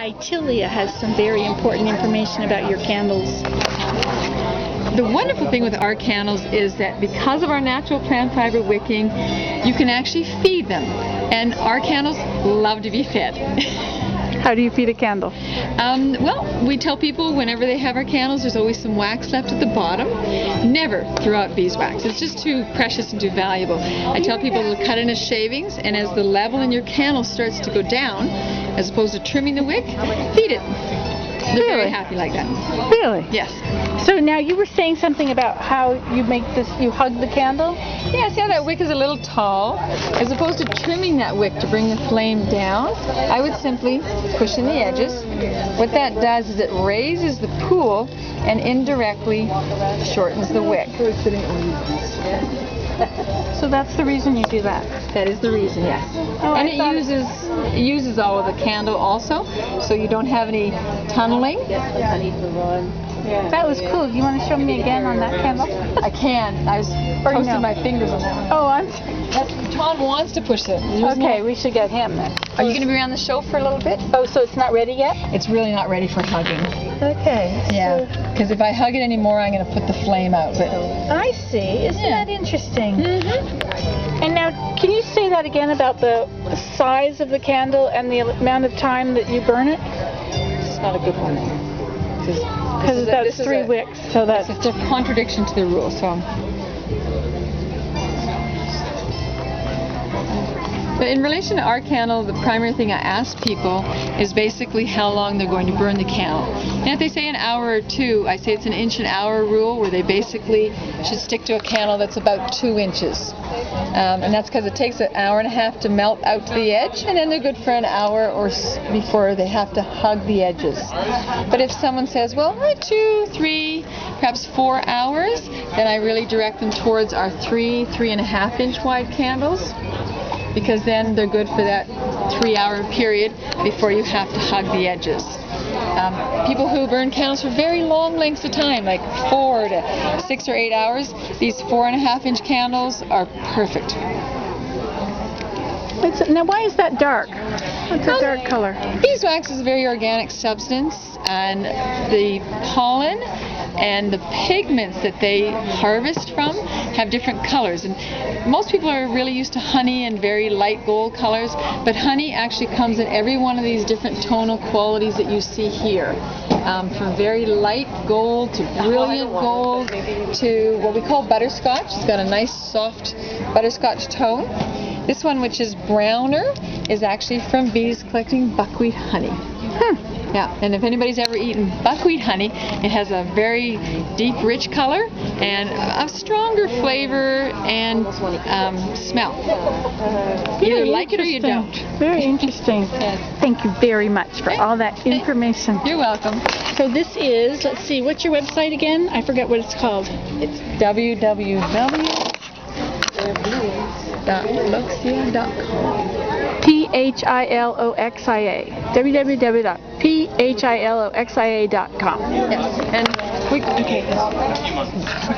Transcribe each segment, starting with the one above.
Hi, Tilia has some very important information about your candles. The wonderful thing with our candles is that because of our natural plant fiber wicking, you can actually feed them. And our candles love to be fed. How do you feed a candle? Well, we tell people whenever they have our candles, there's always some wax left at the bottom. Never throw out beeswax. It's just too precious and too valuable. I tell people to cut in as shavings, and as the level in your candle starts to go down, as opposed to trimming the wick, feed it. They're very happy like that. Really? Yes. So now you were saying something about how you make this, you hug the candle? Yeah, see how that wick is a little tall? As opposed to trimming that wick to bring the flame down, I would simply push in the edges. What that does is it raises the pool and indirectly shortens the wick. So that's the reason you do that? That is the reason, yes. Oh, and it uses all of the candle also, so you don't have any tunneling. That was cool. Do you want to show me again on that candle? I can. I was posting my fingers on that one. Oh, Tom wants to push it. okay, we should get him then. Are you going to be around the show for a little bit? Oh, so it's not ready yet? It's really not ready for hugging. Okay. Yeah, because if I hug it anymore, I'm going to put the flame out. But I see. Isn't that interesting? Mm-hmm. And now, can you say that again about the size of the candle and the amount of time that you burn it? It's not a good one. Because that's 3 wicks, so that's it's a contradiction to the rule. So. But in relation to our candle, the primary thing I ask people is basically how long they're going to burn the candle. And if they say an hour or 2, I say it's an inch an hour rule, where they basically should stick to a candle that's about 2 inches. And that's because it takes an hour and a half to melt out to the edge, and then they're good for an hour or before they have to hug the edges. But if someone says, well, 2, 3, perhaps 4 hours, then I really direct them towards our 3.5 inch wide candles, because then they're good for that 3-hour period before you have to hug the edges. People who burn candles for very long lengths of time, like 4 to 6 or 8 hours, these 4.5 inch candles are perfect. Now, why is that dark? It's a dark color. Beeswax is a very organic substance, and the pollen and the pigments that they harvest from have different colors. And most people are really used to honey and very light gold colors, but honey actually comes in every one of these different tonal qualities that you see here. From very light gold to brilliant gold to what we call butterscotch. It's got a nice soft butterscotch tone. This one, which is browner, is actually from bees collecting buckwheat honey. Yeah, and if anybody's ever eaten buckwheat honey, it has a very deep, rich color and a stronger flavor and smell. Either like it or you don't. Very interesting. Thank you very much for all that information. You're welcome. So this is, let's see, what's your website again? I forget what it's called. It's www.philoxia.com. Philoxia. www.philoxia.com. Yes. And do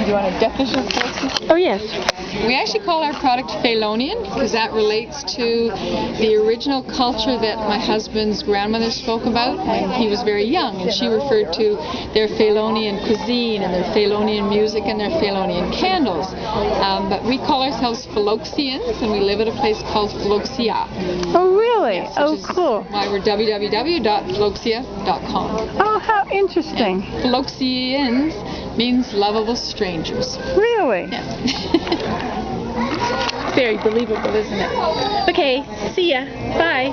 you want a definition of Philoxia? Oh, yes. We actually call our product Philonian because that relates to the original culture that my husband's grandmother spoke about when he was very young, and she referred to their Philonian cuisine and their Philonian music and their Philonian candles. But we call ourselves Philoxians, and we live at a place called Philoxia. Oh, really? Yes, oh, cool. Why we're www.philoxia.com. Oh, how interesting. And Philoxians means lovable strangers. Really? Yeah. Very believable, isn't it? Okay, see ya. Bye.